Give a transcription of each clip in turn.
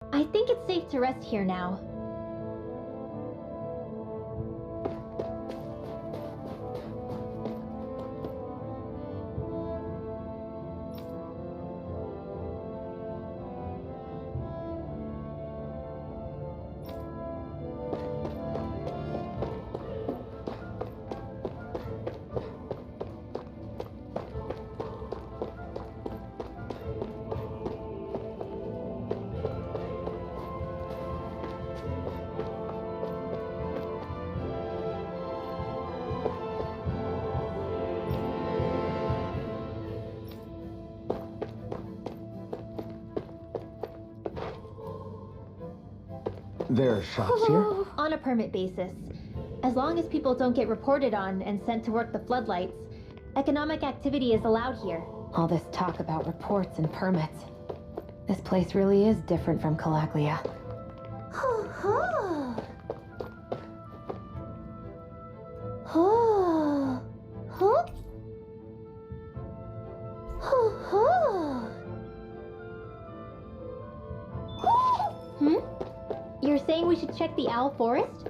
I think it's safe to rest here now. There are shops here? On a permit basis. As long as people don't get reported on and sent to work the floodlights, economic activity is allowed here. All this talk about reports and permits. This place really is different from Calaglia. You're saying we should check the Owl Forest?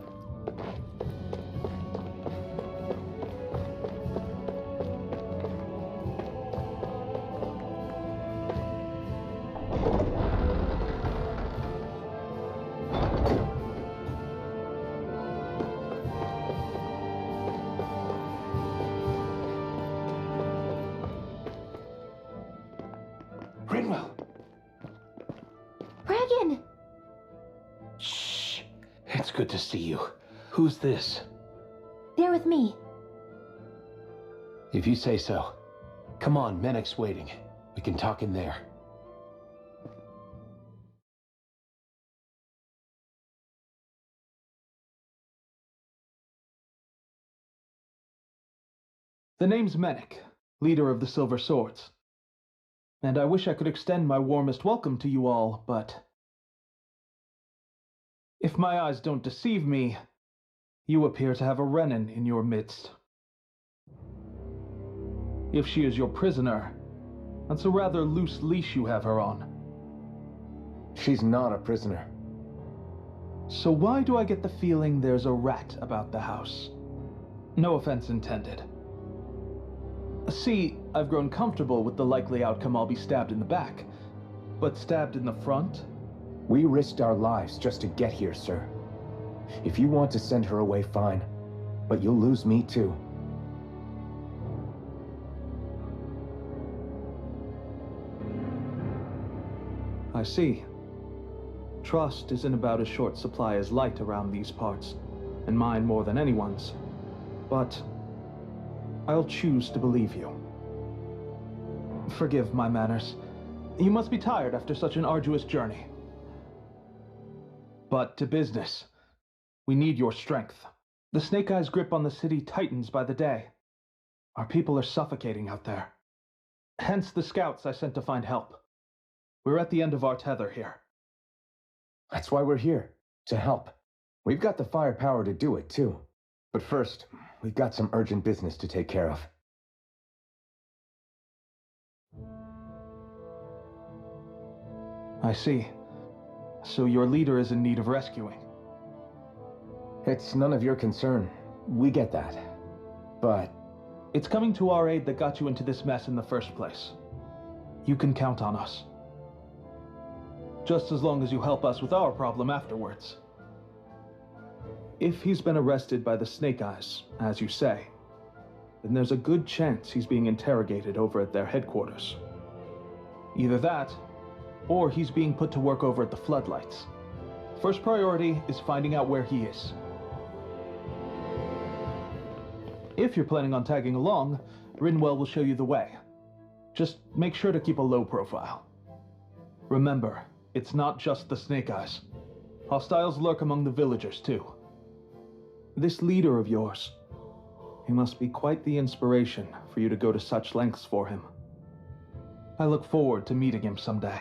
Rinwell! Dragon! Shh! It's good to see you. Who's this? They're with me. If you say so. Come on, Menek's waiting. We can talk in there. The name's Menek, leader of the Silver Swords. And I wish I could extend my warmest welcome to you all, but if my eyes don't deceive me, you appear to have a Renin in your midst. If she is your prisoner, that's a rather loose leash you have her on. She's not a prisoner. So why do I get the feeling there's a rat about the house? No offense intended. See, I've grown comfortable with the likely outcome I'll be stabbed in the back, but stabbed in the front? We risked our lives just to get here, sir. If you want to send her away, fine. But you'll lose me too. I see. Trust isn't about as short supply as light around these parts, and mine more than anyone's. But I'll choose to believe you. Forgive my manners. You must be tired after such an arduous journey. But to business. We need your strength. The Snake Eyes' grip on the city tightens by the day. Our people are suffocating out there. Hence the scouts I sent to find help. We're at the end of our tether here. That's why we're here, to help. We've got the firepower to do it, too. But first, we've got some urgent business to take care of. I see. So your leader is in need of rescuing. It's none of your concern. We get that. But it's coming to our aid that got you into this mess in the first place. You can count on us. Just as long as you help us with our problem afterwards. If he's been arrested by the Snake Eyes, as you say, then there's a good chance he's being interrogated over at their headquarters. Either that, or he's being put to work over at the Floodlights. First priority is finding out where he is. If you're planning on tagging along, Rinwell will show you the way. Just make sure to keep a low profile. Remember, it's not just the Snake Eyes. Hostiles lurk among the villagers, too. This leader of yours, he must be quite the inspiration for you to go to such lengths for him. I look forward to meeting him someday.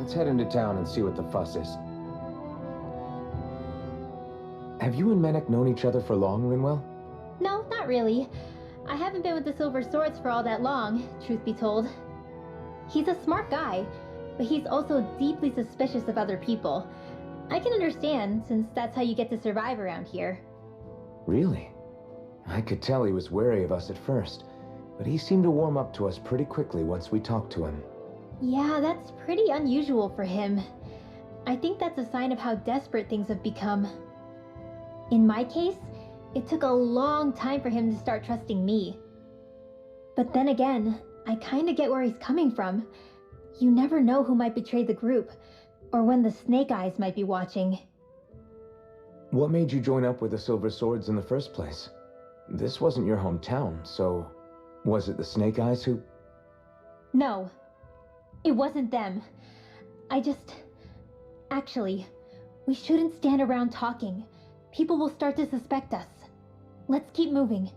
let's head into town and see what the fuss is. Have you and Menek known each other for long, Rinwell? No, not really. I haven't been with the Silver Swords for all that long, truth be told. He's a smart guy, but he's also deeply suspicious of other people. I can understand, since that's how you get to survive around here. Really? I could tell he was wary of us at first, but he seemed to warm up to us pretty quickly once we talked to him. Yeah, that's pretty unusual for him. I think that's a sign of how desperate things have become. In my case, it took a long time for him to start trusting me. But then again, I kinda get where he's coming from. You never know who might betray the group, or when the Snake Eyes might be watching. What made you join up with the Silver Swords in the first place? This wasn't your hometown, so was it the Snake Eyes who... No, it wasn't them. Actually, we shouldn't stand around talking. People will start to suspect us. Let's keep moving.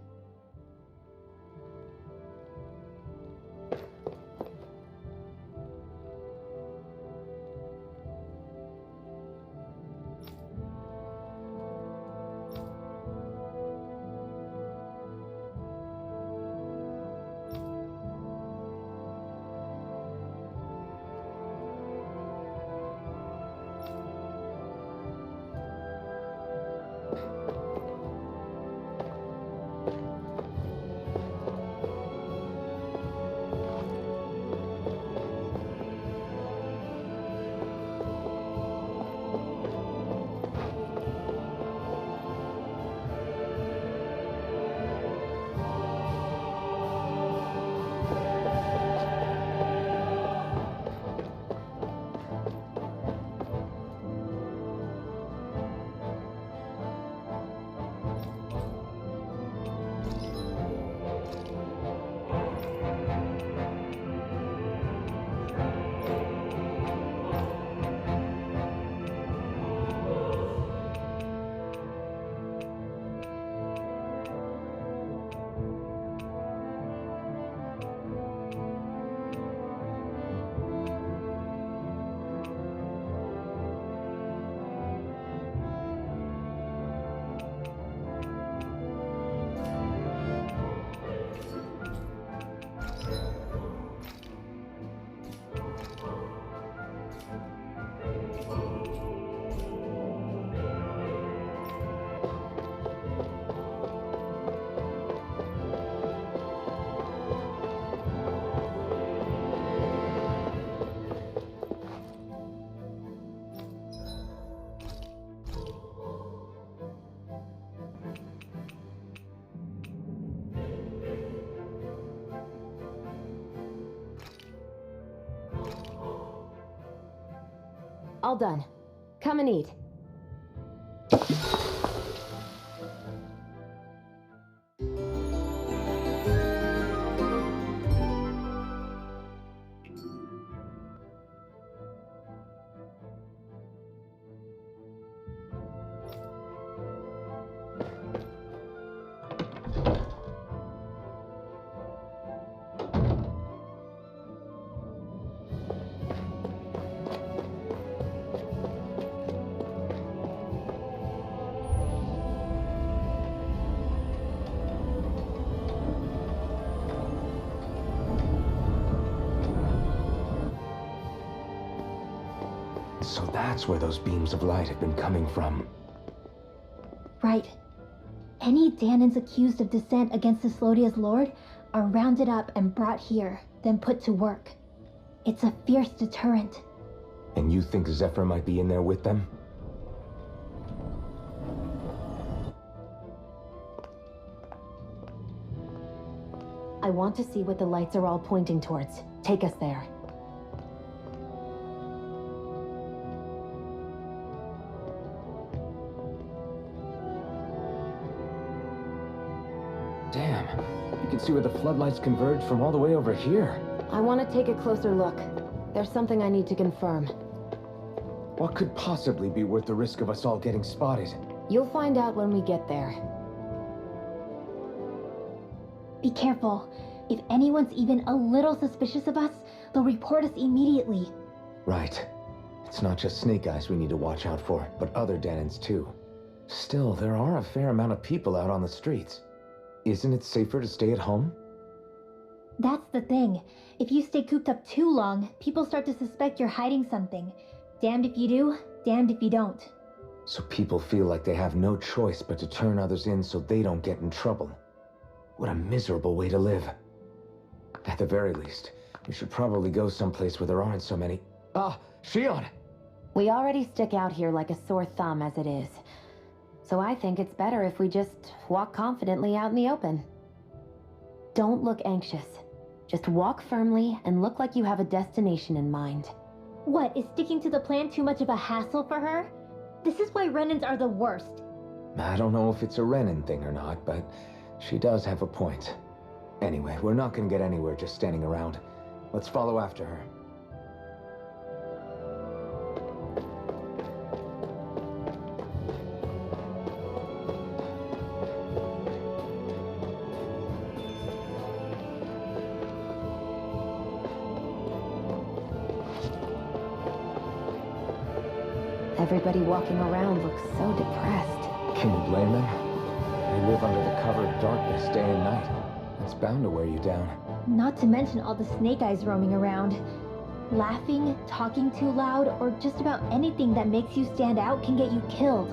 All done. Come and eat. So that's where those beams of light have been coming from. Right. Any Danans accused of dissent against the Slodia's lord are rounded up and brought here, then put to work. It's a fierce deterrent. And you think Zephyr might be in there with them? I want to see what the lights are all pointing towards. Take us there. Damn, you can see where the floodlights converge from all the way over here. I want to take a closer look. There's something I need to confirm. What could possibly be worth the risk of us all getting spotted? You'll find out when we get there. Be careful. If anyone's even a little suspicious of us, they'll report us immediately. Right. It's not just Snake Eyes we need to watch out for, but other Denons too. Still, there are a fair amount of people out on the streets. Isn't it safer to stay at home? That's the thing. If you stay cooped up too long, people start to suspect you're hiding something. Damned if you do, damned if you don't. So people feel like they have no choice but to turn others in so they don't get in trouble. What a miserable way to live. At the very least, we should probably go someplace where there aren't so many... Ah, Shion! We already stick out here like a sore thumb as it is. So I think it's better if we just walk confidently out in the open. Don't look anxious. Just walk firmly and look like you have a destination in mind. What, is sticking to the plan too much of a hassle for her? This is why Renans are the worst. I don't know if it's a Renan thing or not, but she does have a point. Anyway, we're not gonna get anywhere just standing around. Let's follow after her. Everybody walking around looks so depressed. Can you blame them? They live under the cover of darkness day and night. It's bound to wear you down. Not to mention all the Snake Eyes roaming around. Laughing, talking too loud, or just about anything that makes you stand out can get you killed.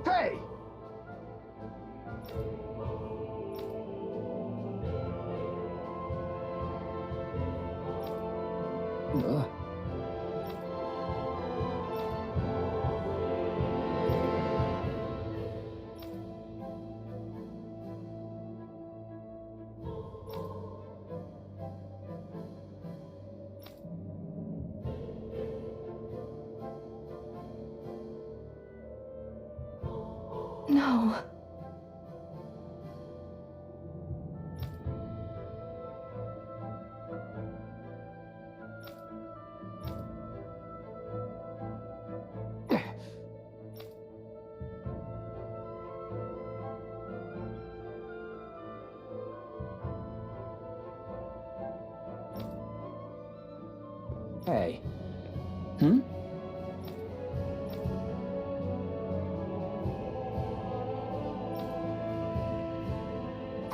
Hey! No. Hey.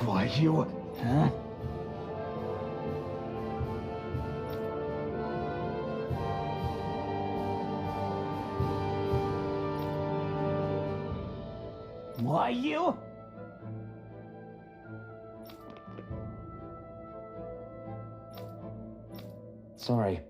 Why you... Huh? Why you? Sorry.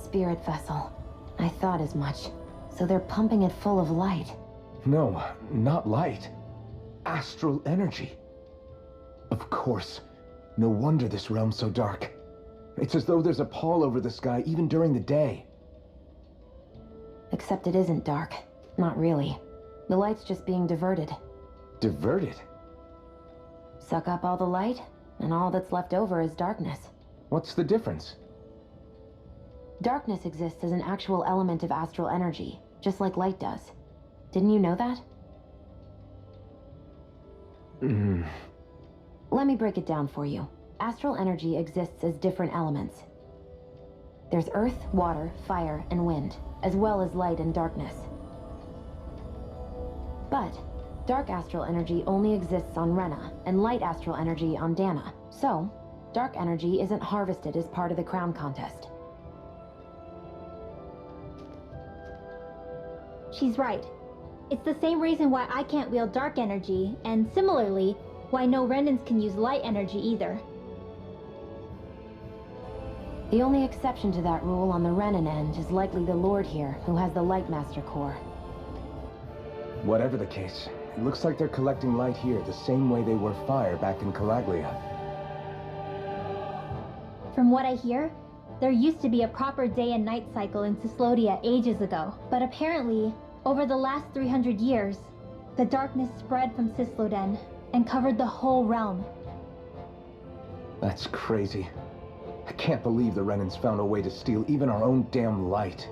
Spirit vessel. I thought as much. So they're pumping it full of light. No, not light. Astral energy. Of course. No wonder this realm's so dark. It's as though there's a pall over the sky even during the day. Except it isn't dark. Not really. The light's just being diverted. Diverted? Suck up all the light, and all that's left over is darkness. What's the difference? Darkness exists as an actual element of astral energy, just like light does. Didn't you know that? Hmm. Let me break it down for you. Astral energy exists as different elements. There's earth, water, fire, and wind, as well as light and darkness. But dark astral energy only exists on Rena, and light astral energy on Dana. So, dark energy isn't harvested as part of the crown contest. She's right. It's the same reason why I can't wield dark energy, and similarly, why no Renans can use light energy either. The only exception to that rule on the Renan end is likely the Lord here, who has the Light Master core. Whatever the case, it looks like they're collecting light here the same way they were fire back in Calaglia. From what I hear, there used to be a proper day and night cycle in Cyslodia ages ago, but apparently, over the last 300 years, the darkness spread from Cysloden and covered the whole realm. That's crazy. I can't believe the Renans found a way to steal even our own damn light.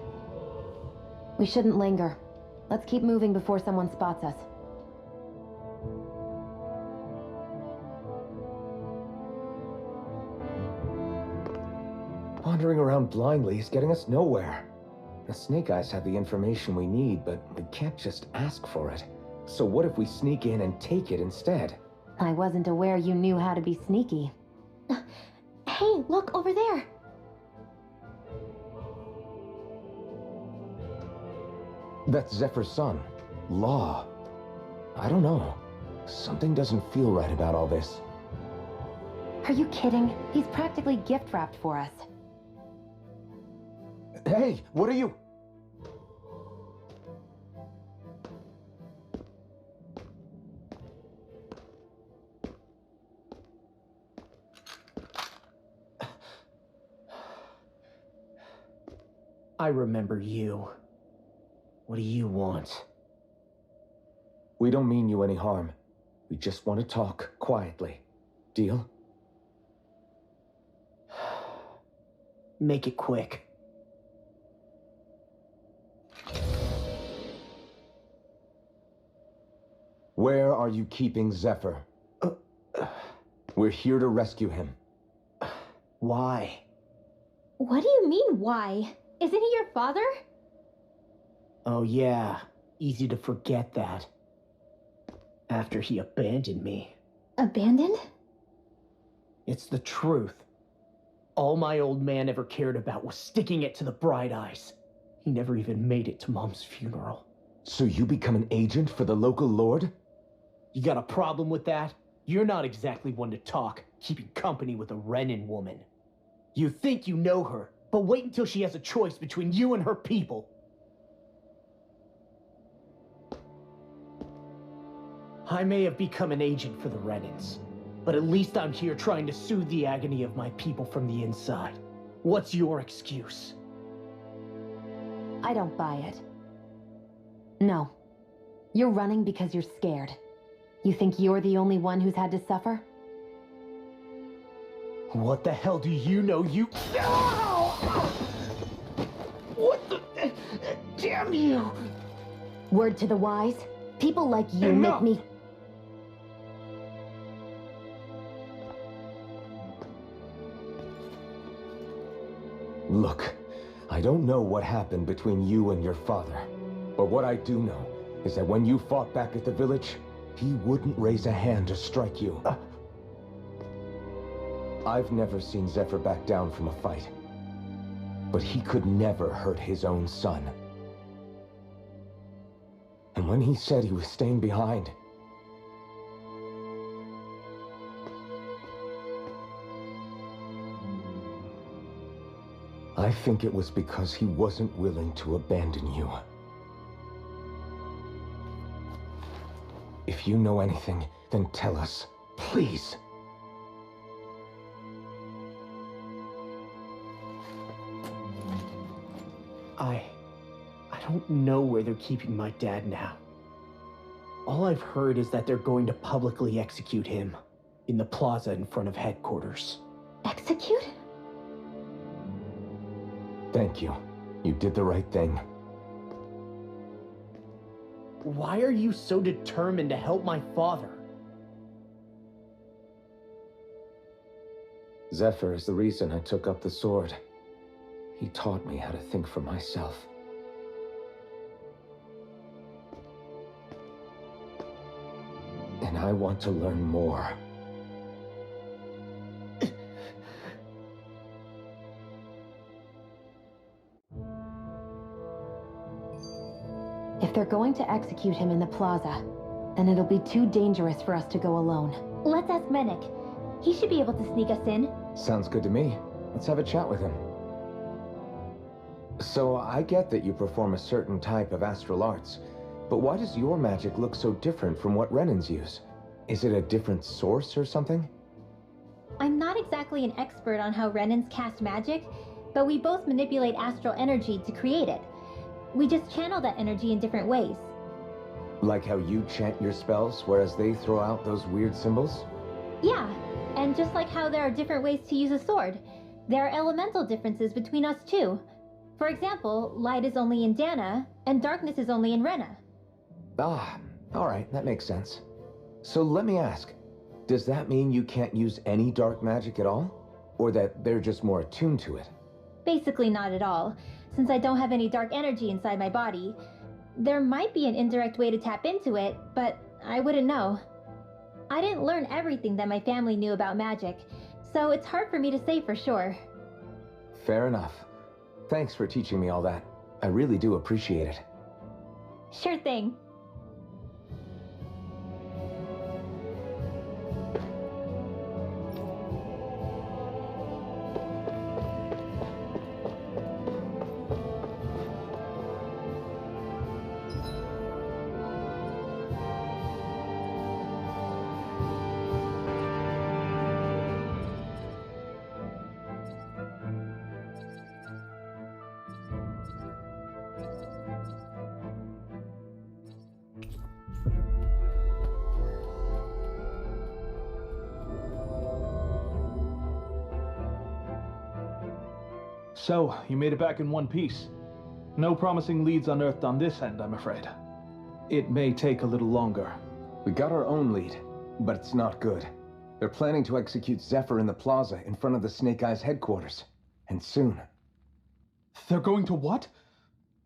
We shouldn't linger. Let's keep moving before someone spots us. Wandering around blindly is getting us nowhere. The Snake Eyes have the information we need, but we can't just ask for it. So what if we sneak in and take it instead? I wasn't aware you knew how to be sneaky. Hey, look over there! That's Zephyr's son, Law. I don't know. Something doesn't feel right about all this. Are you kidding? He's practically gift-wrapped for us. Hey, what are you? I remember you. What do you want? We don't mean you any harm. We just want to talk quietly. Deal? Make it quick. Where are you keeping Zephyr? We're here to rescue him. Why? What do you mean, why? Isn't he your father? Oh yeah, easy to forget that. After he abandoned me. Abandoned? It's the truth. All my old man ever cared about was sticking it to the Bright Eyes. He never even made it to Mom's funeral. So you become an agent for the local lord? You got a problem with that? You're not exactly one to talk, keeping company with a Renan woman. You think you know her, but wait until she has a choice between you and her people. I may have become an agent for the Renans, but at least I'm here trying to soothe the agony of my people from the inside. What's your excuse? I don't buy it. No. You're running because you're scared. You think you're the only one who's had to suffer? What the hell do you know, you... Ow! What the... Damn you! Word to the wise, people like you Enough! make me... Look, I don't know what happened between you and your father. But what I do know is that when you fought back at the village, he wouldn't raise a hand to strike you. I've never seen Zephyr back down from a fight. But he could never hurt his own son. And when he said he was staying behind, I think it was because he wasn't willing to abandon you. If you know anything, then tell us, please. I don't know where they're keeping my dad now. All I've heard is that they're going to publicly execute him in the plaza in front of headquarters. Execute? Thank you. You did the right thing. Why are you so determined to help my father? Zephyr is the reason I took up the sword. He taught me how to think for myself. And I want to learn more. If they're going to execute him in the plaza, then it'll be too dangerous for us to go alone. Let's ask Menek. He should be able to sneak us in. Sounds good to me. Let's have a chat with him. So, I get that you perform a certain type of astral arts, but why does your magic look so different from what Renan's use? Is it a different source or something? I'm not exactly an expert on how Renans cast magic, but we both manipulate astral energy to create it. We just channel that energy in different ways. Like how you chant your spells, whereas they throw out those weird symbols? Yeah, and just like how there are different ways to use a sword, there are elemental differences between us too. For example, light is only in Dana, and darkness is only in Rena. Ah, alright, that makes sense. So let me ask, does that mean you can't use any dark magic at all? Or that they're just more attuned to it? Basically not at all, since I don't have any dark energy inside my body. There might be an indirect way to tap into it, but I wouldn't know. I didn't learn everything that my family knew about magic, so it's hard for me to say for sure. Fair enough. Thanks for teaching me all that. I really do appreciate it. Sure thing. So, you made it back in one piece. No promising leads unearthed on this end, I'm afraid. It may take a little longer. We got our own lead, but it's not good. They're planning to execute Zephyr in the plaza in front of the Snake Eyes headquarters. And soon. They're going to what?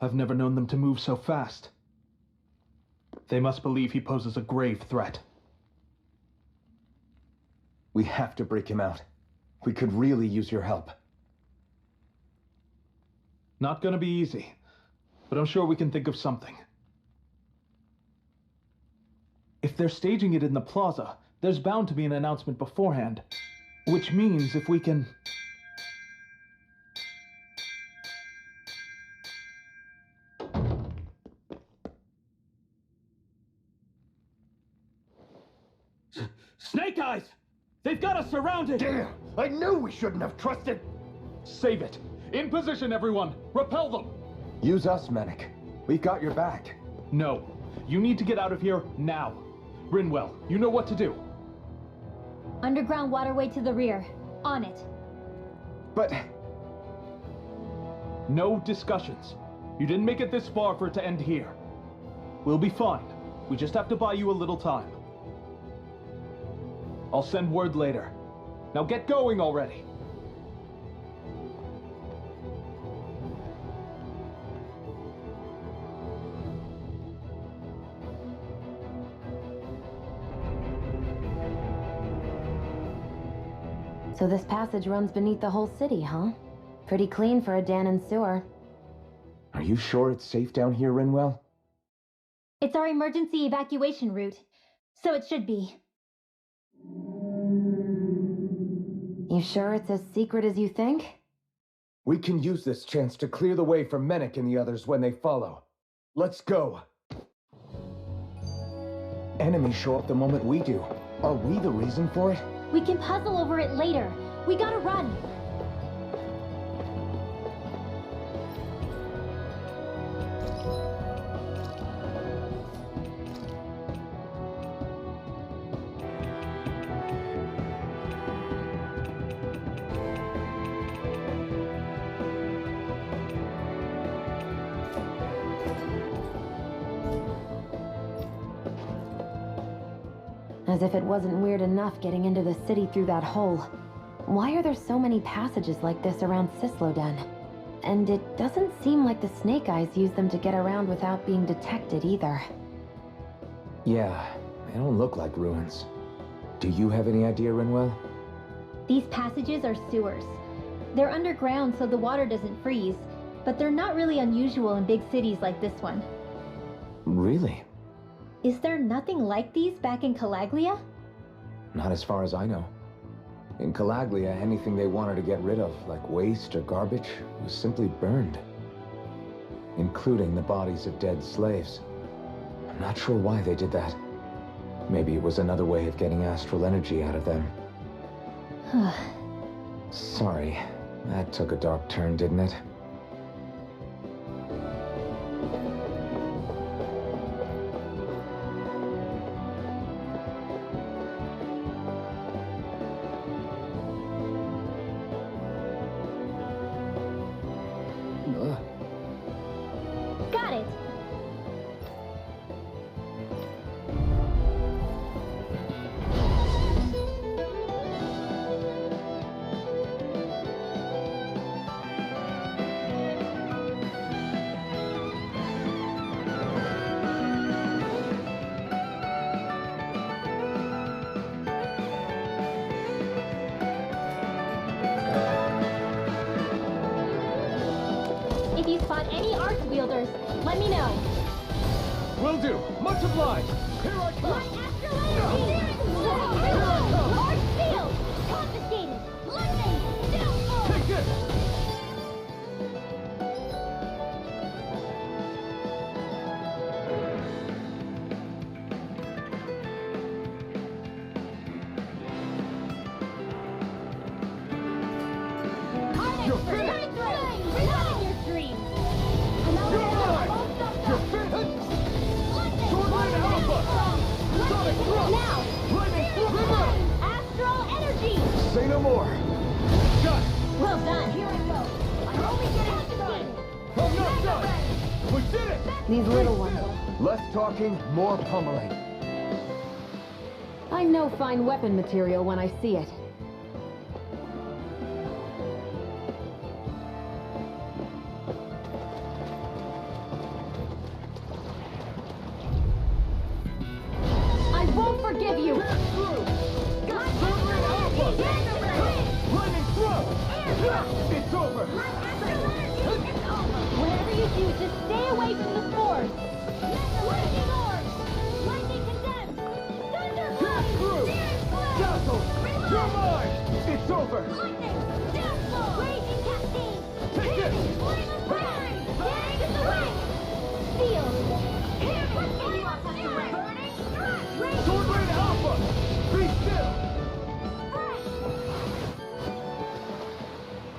I've never known them to move so fast. They must believe he poses a grave threat. We have to break him out. We could really use your help. Not gonna be easy, but I'm sure we can think of something. If they're staging it in the plaza, there's bound to be an announcement beforehand. Which means if we can... Snake Eyes! They've got us surrounded! Damn! I knew we shouldn't have trusted... Save it! In position, everyone! Repel them! Use us, Menek. We've got your back. No. You need to get out of here now. Rinwell, you know what to do. Underground waterway to the rear. On it. But... No discussions. You didn't make it this far for it to end here. We'll be fine. We just have to buy you a little time. I'll send word later. Now get going already. So this passage runs beneath the whole city, huh? Pretty clean for a Danon sewer. Are you sure it's safe down here, Rinwell? It's our emergency evacuation route, so it should be. You sure it's as secret as you think? We can use this chance to clear the way for Menek and the others when they follow. Let's go. Enemies show up the moment we do. Are we the reason for it? We can puzzle over it later. We gotta run. As if it wasn't weird enough getting into the city through that hole. Why are there so many passages like this around Cisloden? And it doesn't seem like the Snake Eyes use them to get around without being detected either. Yeah, they don't look like ruins. Do you have any idea, Rinwell? These passages are sewers. They're underground so the water doesn't freeze, but they're not really unusual in big cities like this one. Really? Is there nothing like these back in Calaglia? Not as far as I know. In Calaglia, anything they wanted to get rid of, like waste or garbage, was simply burned. Including the bodies of dead slaves. I'm not sure why they did that. Maybe it was another way of getting astral energy out of them. Sorry, that took a dark turn, didn't it? Got it! If you spot any arch wielders, let me know. Will do. Much obliged. Here I come. My astral energy! Whoa! Large field! Confiscated! Lightning! Downfall! Take this. You're finished! Not in your dreams! I'm out You're there! mine! Won't stop You're now. finished. Lightning! Swordman Alpha! Sonic thrust! Now! Lightning reverse! Astral energy! Say no more. Got it. Well done! Here I go! I'm only getting started! I'm not done. We did it. These little ones. Less talking, more pummeling. I know fine weapon material when I see it. I won't forgive you! Lightning throw. It's over. Whatever you do, just stay away from the spores! Lightning orb! Lightning condemned! Thunderbolt! Through. Dazzle. You're mine. It's over. Lightning! Downfall! Raging cascade! Take this. Flame of fire! Gang in the wing! Field! Here! Swordman Alpha. Be still.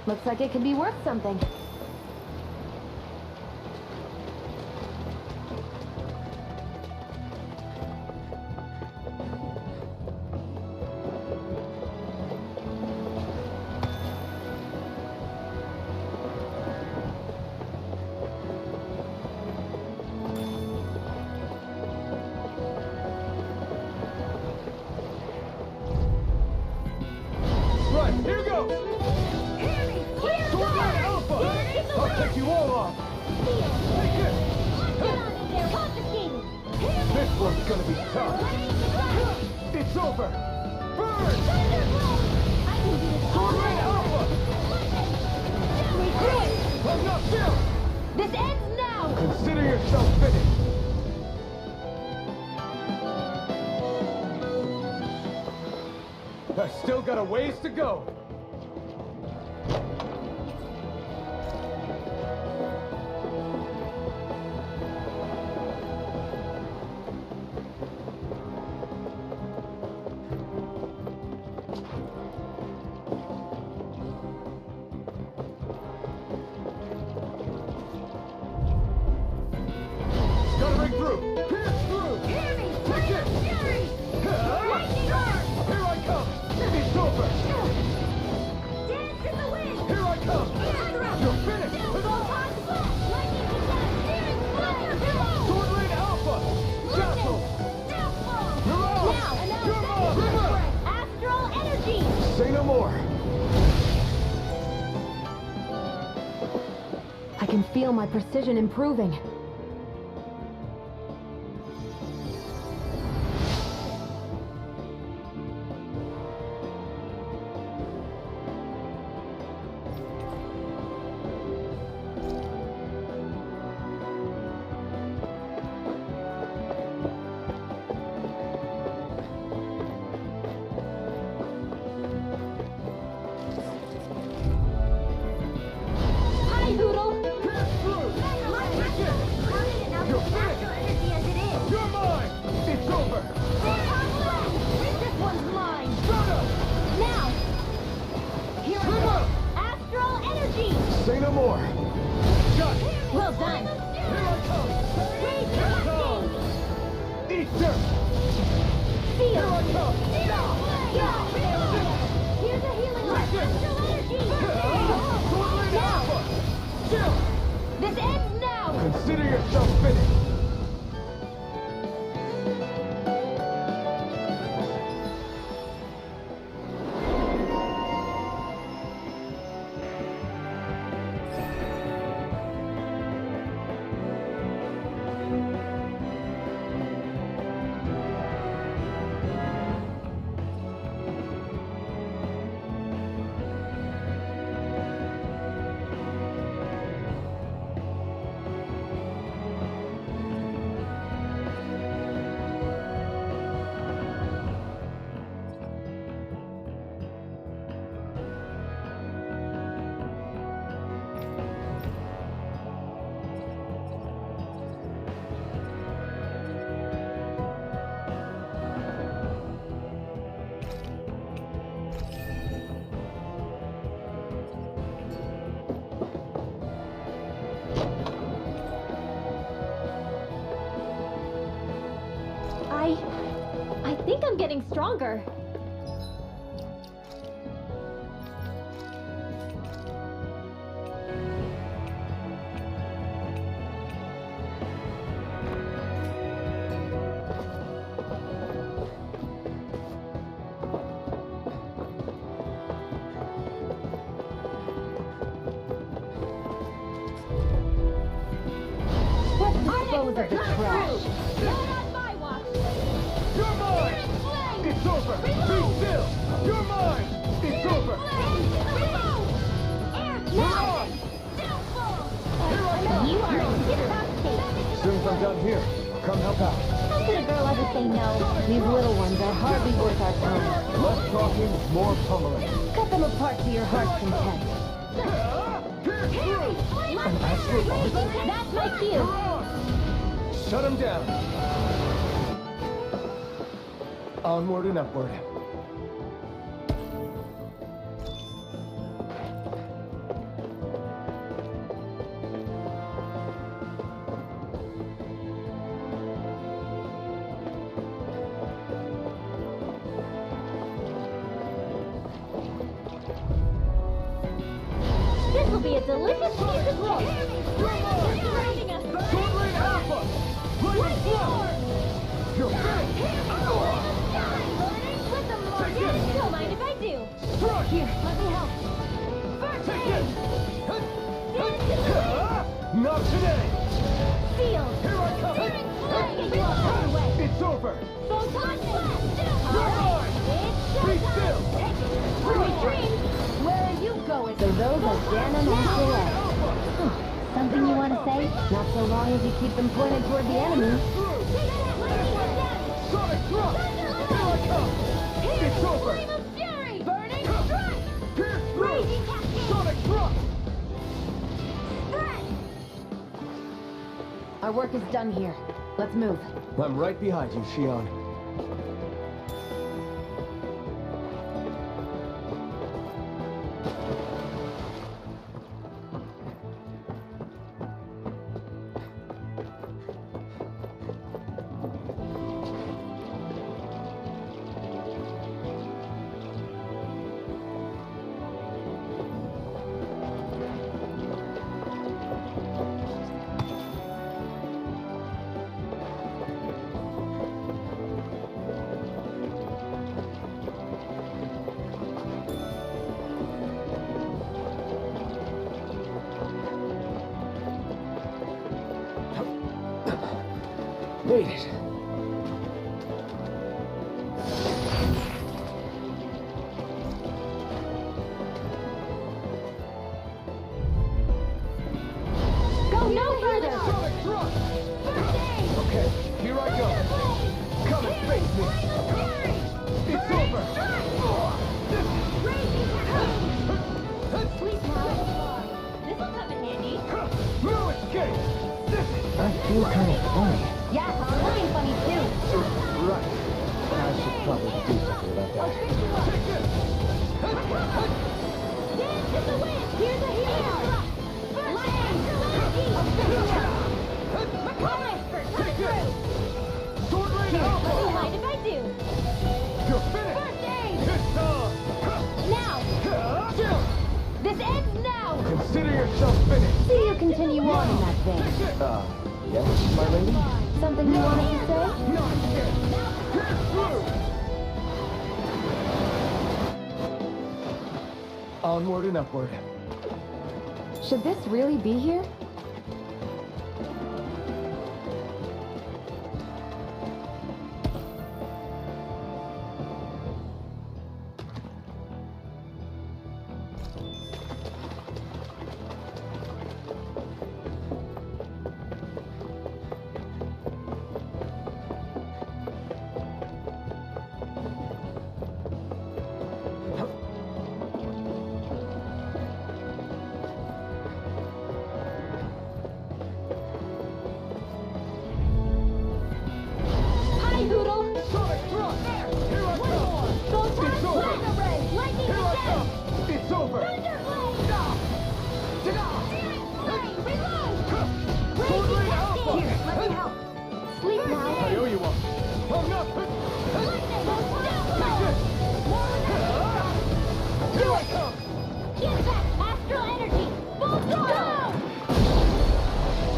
Looks like it could be worth something. Right, here goes. Swordman Alpha. I'll take you all off. Take this. This one's gonna be tough. It's over. Burn. Swordman Alpha. I'm not down. This ends now! Consider yourself finished. I've still got a ways to go. Gotta ring through. Pierce through. Take it. Here I come. It's over. Here I come. You're finished. Swordman Alpha. Dazzle. You're off. You're off. Astral energy! Say no more. feel my precision improving. Say no more! Shut! Well done. Here I come! Eat dirt! Here I come! Here's a healing light. Astral energy. Sword Alpha! Still! This ends now. Consider yourself finished! I think I'm getting stronger. Let's dispose of the trash. Not on my watch. You're mine! It's over! Be still! You're mine! It's over! Now! Here I come! You are in tip-top shape. As soon as I'm done here, I'll come help out. How could a girl ever say no? These little ones are hardly worth our time. Less talking, more pummeling. Cut them apart to your heart's content. An astral That's my cue. Shut him down. Onward and upward. This will be a delicious piece of roast. Surrounding us. Sword Alpha! Lightning Flow! You're finished! With the more. Take it. Don't mind if I do. Strike! Here, let me help. First Take aid. it! Not today! Seal. Here I come! Get you all out of the way. It's over! Photon blast. You're mine! It's Be showtime. still! Sweet dreams. Where are you going? So those are Ganon and Gillette. Something you want to say? Not so long as you keep them pointed toward the enemy. Sonic Thrust! Here I come! It's over! Flame of fury. Burning strike. Pierce through! Raging cascade. Sonic Thrust! Threat. Our work is done here. Let's move. I'm right behind you, Shion. Made it. Go no further! Sonic thrust! First aid! Okay, here I go. Come and face me. It's over. Sleep now. This'll come in handy. No escape. This is I feel kind of funny. Yeah, I'm looking funny too. Right. I should probably do something about that. take this. Dance in the wind! Here's a hero! Sword Rain Don't Alpha. mind if I do. You're finished. First aid! It's on. Now! Chill! This ends now! Consider yourself finished. See you continue on in that vein. Take this. Yes, my lady? Something you wanted to say? Not yet. Here's through. Onward and upward. Should this really be here? Hi, Hoodle. Sonic thrust. Here I come. It's over. Lightning Here I again. come. It's over. Sword Rain Alpha. Here, let me help. Sleep I now. owe you one. I'm not. Take this. Here I come. Get back! Astral energy! Full throttle!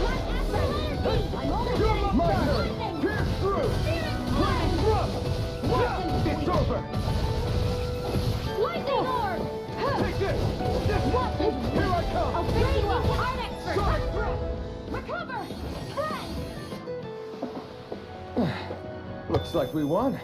Astral energy! I'm almost You're ready. my turn. Pierce through. Lightning thrust. It's over. Lightning orb! Take this. Here I come. I'll fix you up! Art expert! Sonic thrust. Recover! Spread! Looks like we won.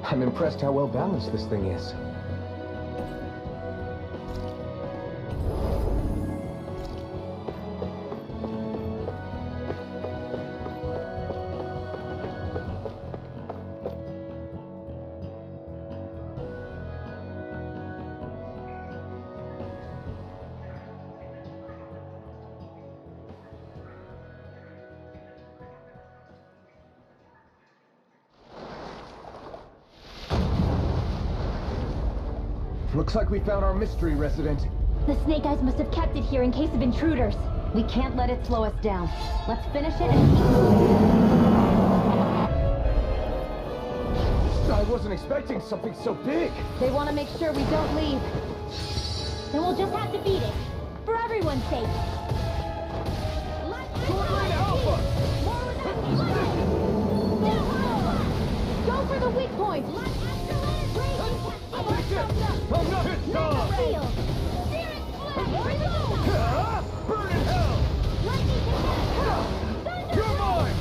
I'm impressed how well balanced this thing is. Looks like we found our mystery resident. The Snake Eyes must have kept it here in case of intruders. We can't let it slow us down. Let's finish it and keep moving. I wasn't expecting something so big. They want to make sure we don't leave. Then we'll just have to beat it. For everyone's sake. Sword Rain Alpha. Go for the weak point! I'm not hit on. Burn in hell. You're mine.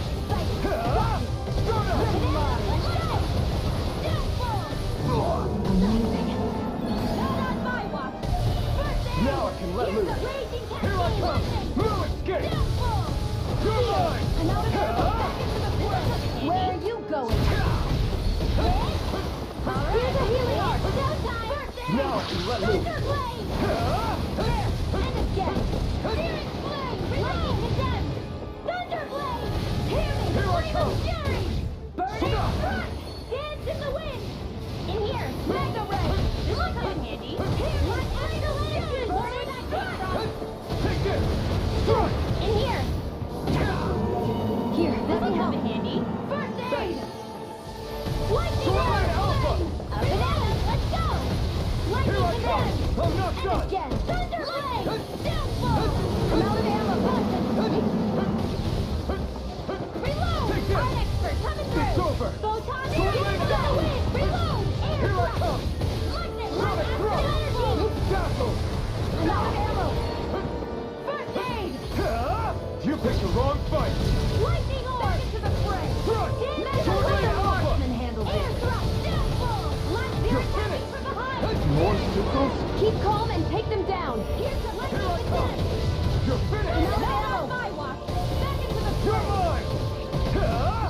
Not to let loose. Thunder Blade! There! And again! Searing Flame! Lightning condemned! Thunder Blade! Hear me! Here I Flame come. of Fury! Burning Stop. Strike! Dance in the wind! In here! Mega Ray! This will come in handy! Here! What idle energy! Burning Strike! Take this. Strike. In here! Here, this will come in handy! First aid! Lightning Sword Alpha. A banana! Let's go! Lightning Here I come. condemned! I'm not And done. again! Thunder Blade! Downfall! I'm out of ammo! Reload! Take this. Art expert coming through! It's over. Photon Sword into Blade the out. wind! Reload! Air Here I thrust. come. Lightning! Sonic Acid thrust. energy! Dazzle. I'm out of ammo! First aid! You picked the wrong fight. Lightning orb! Back into the fray! Run. Mega Sword Blade Wave Alpha. Marksman handles it! Air thrust! Downfall! Last You're Fury attacking finished. from behind! More sucrose. Keep calm and take them down. Here's the lightning Here I come. condemned! You're I'm finished. out of ammo! My watch! Back into the You're fray! mine.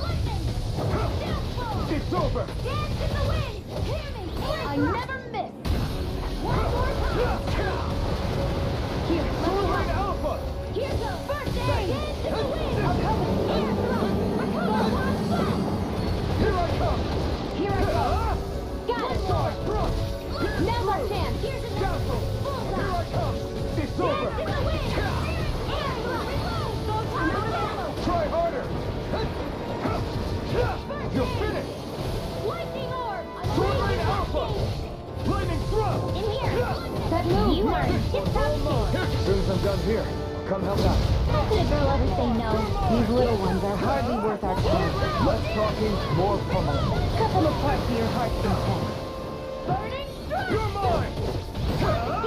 Lightning! Downfall! It's over. Dance in the wind! Hear me! I never miss! One more time! Here, let me Sword help! Blade Alpha. Here's the first aid! Dance in the wind! I'm coming! Air thrust! Recover! One spot! Here I come. Here I go! Got it! Sonic thrust. Now's our chance! Here's another! Dazzle. Bullseye! Here I come. It's Dance over. in the wind! Air thrust! Reload! I'm out of ammo! Try harder. You're finished. Lightning orb! Sword I'm Blade Alpha. Lightning thrust. in here! That move. You are This one's all mine. As soon as I'm done here, I'll come help out. How could a girl ever say no? These little ones are hardly worth our time. Less talking, more pummeling. Cut them apart to your heart's content. Burning strike! You're mine.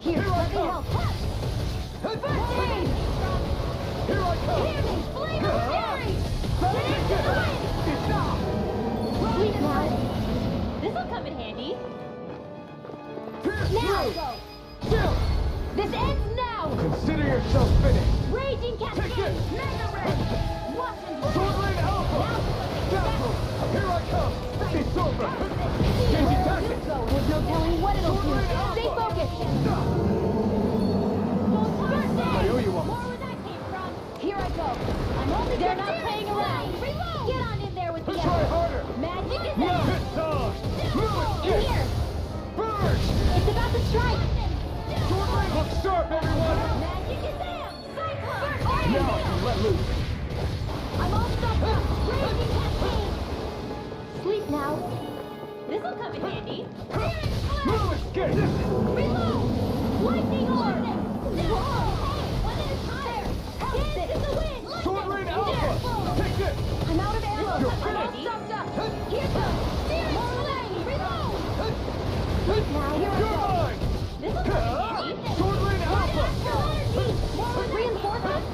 Here, Here I let me come. help. First aid! Here I come. Hear me! Flame of Fury! Dance in the wind! It's now. Sleep now. This'll come in handy. Pierce Now through. go! Still. This ends now! Consider yourself finished. Raging Take Cascade! this. Mega Ray! Watch and Sword Blade Alpha. Dazzle. Here I come. It's over. Changing tactics. There's no telling what it'll Sword do. Blade Alpha. Stay focused. First aid! I owe you one. More where that came from. Here I go. I'm only They're not considering playing around. Reload! Get on in there with the Try others. harder. Magic is Now in. it's time. In here. Burn. It's about to strike. Sword Blade. Look sharp, everyone. Magic is in. Cyclone. Now let loose. I'm all stuffed up. Raging Cascade. Sleep now. This'll come in handy. No escape. Reload. Lightning orb. Whoa. One at a time. Dance in the wind. Sword Blade Alpha. Take this. I'm out of ammo. You're I'm all finished. stuffed up. Here goes. More lightning. Reload. Now here I You're go. mine. This'll come in handy. Sword Blade Alpha. Reinforcements.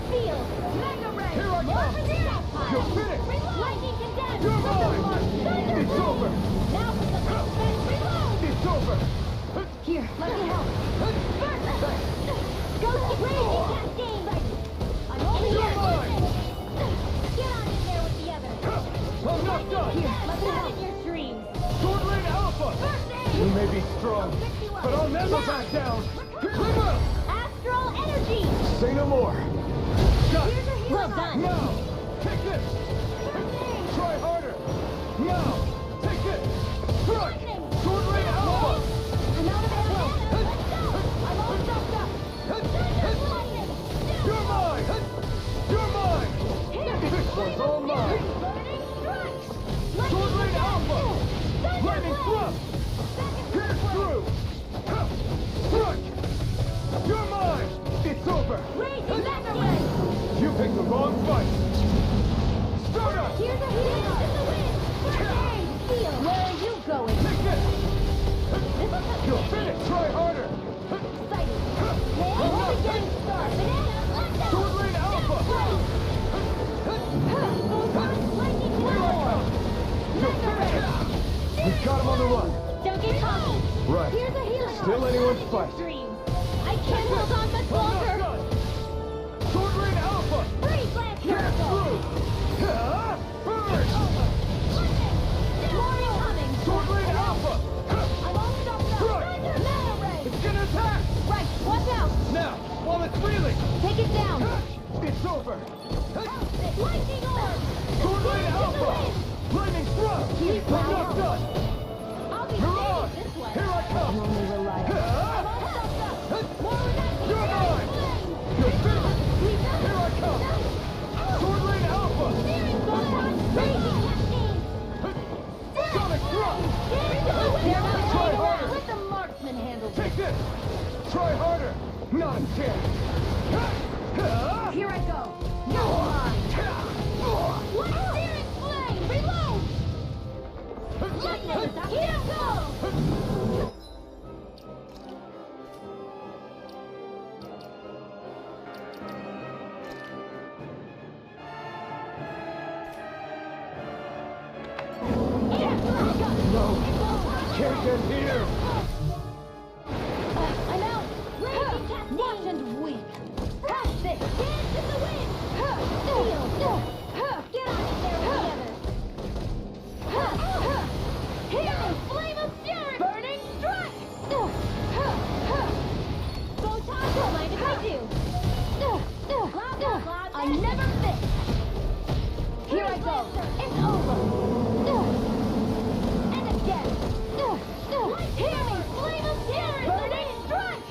Seal. Mega Ray. Here I More come. for the stockpile. You're finished. Lightning condemned. You're mine. Thunder It's Blade. over. Now for the next reload. It's over. Here, let me help. Go to Raging Cascade. I'm over You're here. mine. Get on in there with the others. I'm not done. Here, let me help. In your dreams. Sword Blade Alpha. First aid. You may be strong, but I'll never back down. Come on. Astral energy. Say no more. Got it. Here's your hero. Well done. Now. Take this. First aid. Try harder. Now. Take this. Strike. Lightning. Sword Blade Alpha. I'm out of ammo. Let's go. I'm all stuffed up. Thunder lightning. You're mine. You're mine. This one's all mine. Burning strike. Sword Blade Alpha. Thunder Lightning blade. thrust. Pierce through. Strike. You're mine. It's over. Raging Mega Ray. You picked the wrong fight. Start up. Here's a hero. In the wind. First aid. Seal. Where are you going? Take this. This'll come You're in handy. finished. Try harder. Exciting. Only getting started. Banana. Let's go. Sword Blade Alpha. Lightning Here I orb. come. You're finished. We got him on the run. Don't get cocky. Right. Here's a healing Still orb. anyone's Run in fight. your dreams. I can't hold on much I'm not longer. done. Sword Blade Alpha. Freeze blast Get miracle. through. Burn. Reeling! Take it down! It's over! Lightning orb! Sword Rain Alpha! Lightning thrust! Keep I'm not power. done! I'll be Mirage! safe this way. Here I I can come! only rely on You're mine! You're finished! Here I come! Sword Rain Alpha! Sonic thrust! Try harder! Let the marksman handle this. Take this! Try harder! Not a chance! Here I go. You're mine. One searing flame. Reload. Lightning. Here go. No! Can't get here! I'm out. Watch and weak. Press this. Dance in the wind. Feel. Get on in there together. Healing flame of fury. Burning strike. Photon, don't mind if I do. I never miss. Here I go. It's over. And again. Healing flame of fury. Burning strike.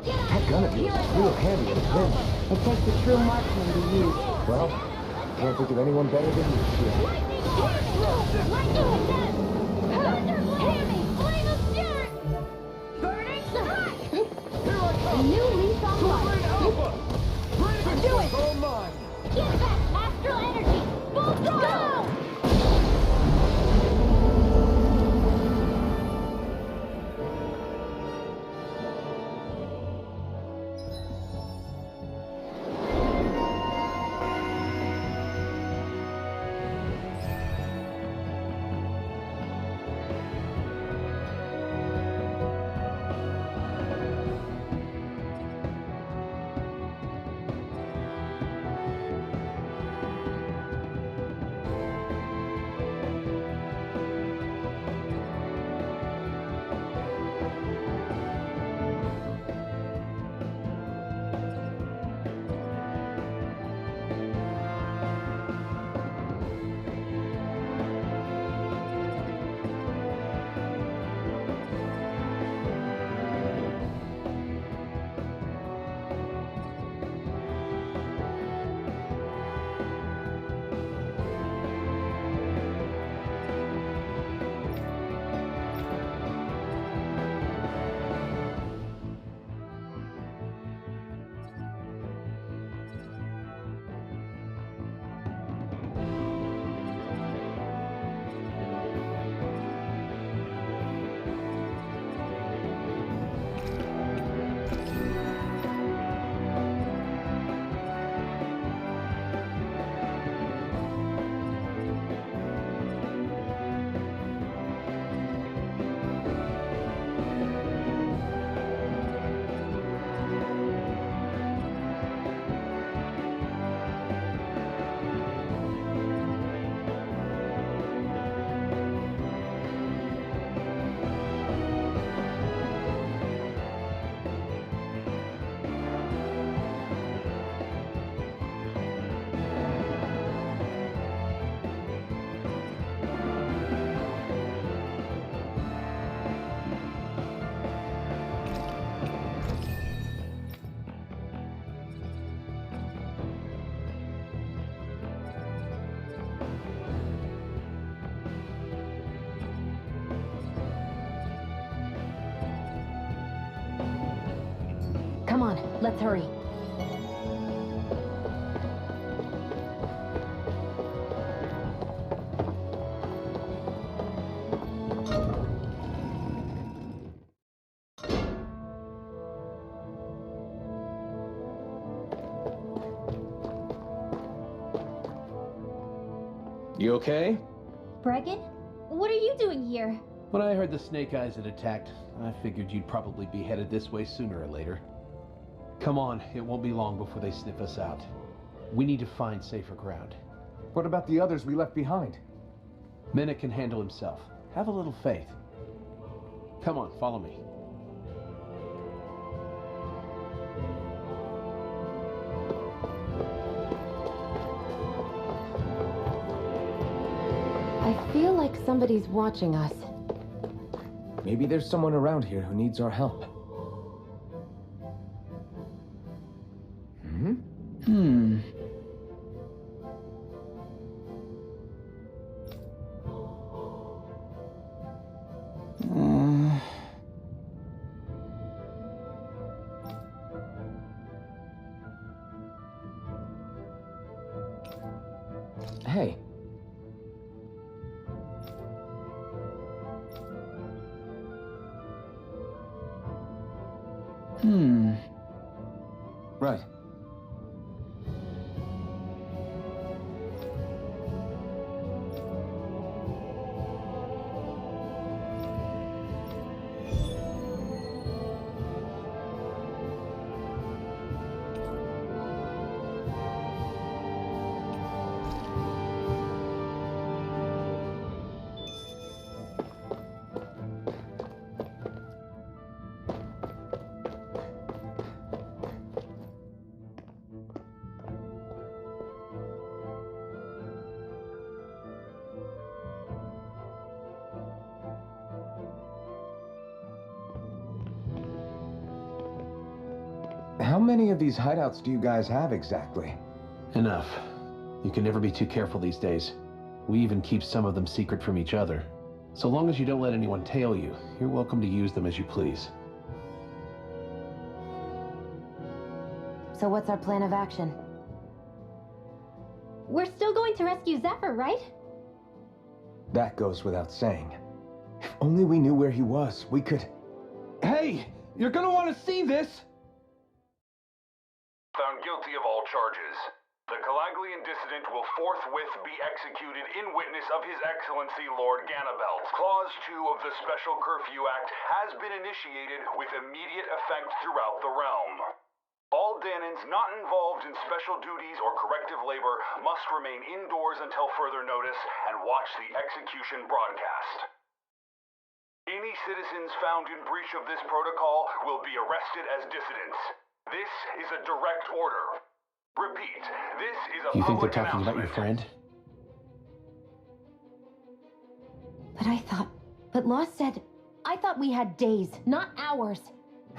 That gun of yours is real handy in a pinch. It takes a true marksman to use. Well, can't think of anyone better than you, Shield. Lightning again! Thunder Hammy! Flame of fury! Burning strike! Here I A come! new lease on Sword Rain life! Alpha! Do it! All mine! Get back! Astral energy! Full throttle! Come on, let's hurry. You okay? Bregan? What are you doing here? When I heard the Snake Eyes had attacked, I figured you'd probably be headed this way sooner or later. Come on, it won't be long before they sniff us out. We need to find safer ground. What about the others we left behind? Minute can handle himself. Have a little faith. Come on, follow me. I feel like somebody's watching us. Maybe there's someone around here who needs our help. Hey. Right. How many of these hideouts do you guys have exactly? Enough. You can never be too careful these days. We even keep some of them secret from each other. So long as you don't let anyone tail you, you're welcome to use them as you please. So what's our plan of action? We're still going to rescue Zephyr, right? That goes without saying. If only we knew where he was, we could... Hey! You're gonna want to see this! Found guilty of all charges. The Calaglian dissident will forthwith be executed in witness of His Excellency Lord Ganabelt. Clause 2 of the Special Curfew Act has been initiated with immediate effect throughout the realm. All Danans not involved in special duties or corrective labor must remain indoors until further notice and watch the execution broadcast. Any citizens found in breach of this protocol will be arrested as dissidents. This is a direct order. Repeat, this is a You think they're public talking about your announcement. friend? But Lost said, I thought we had days, not hours.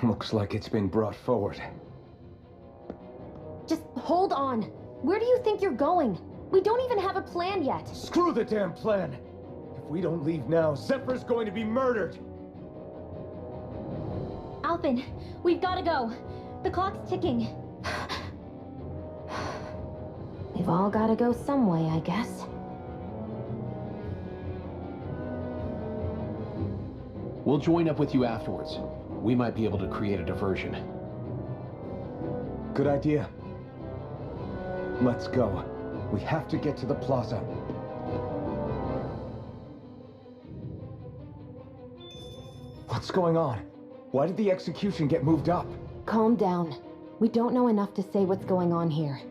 Looks like it's been brought forward. Just hold on. Where do you think you're going? We don't even have a plan yet. Screw the damn plan! If we don't leave now, Zephyr's going to be murdered! Alphen, we've got to go. The clock's ticking. We've all got to go some way, I guess. We'll join up with you afterwards. We might be able to create a diversion. Good idea. Let's go. We have to get to the plaza. What's going on? Why did the execution get moved up? Calm down. We don't know enough to say what's going on here.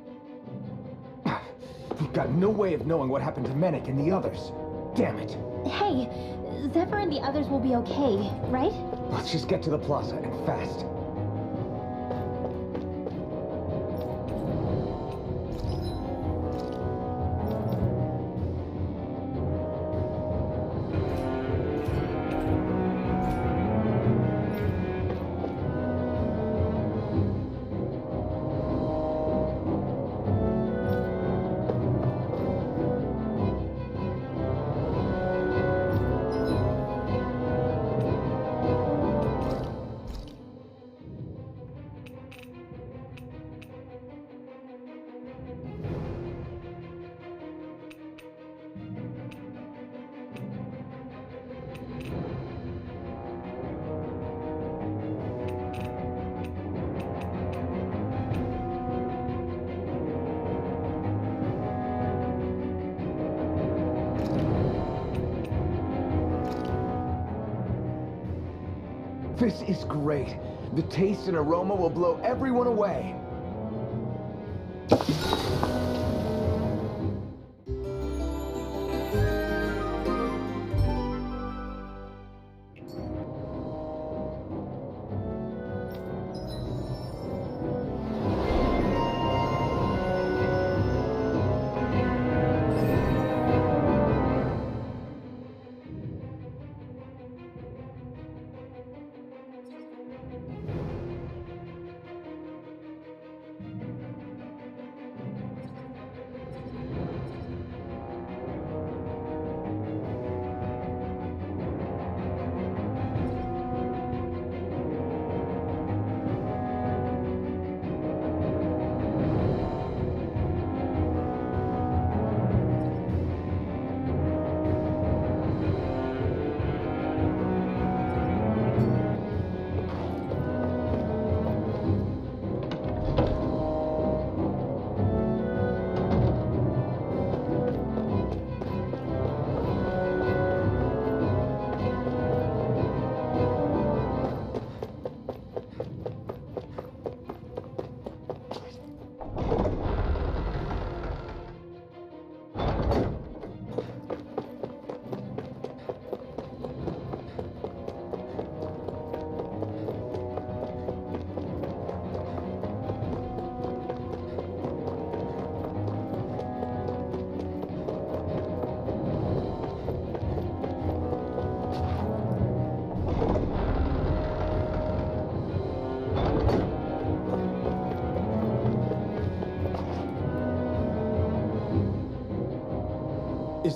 We've got no way of knowing what happened to Menik and the others. Damn it. Hey, Zephyr and the others will be okay, right? Let's just get to the plaza and fast. This is great. The taste and aroma will blow everyone away.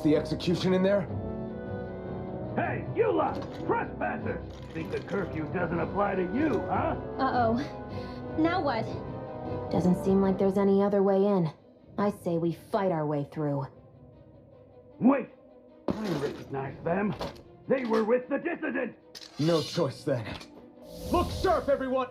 the execution in there? Hey, you lot! Trespassers! Think the curfew doesn't apply to you, huh? Uh-oh. Now what? Doesn't seem like there's any other way in. I say we fight our way through. Wait! I recognize them. They were with the dissident! No choice then. Look sharp, everyone!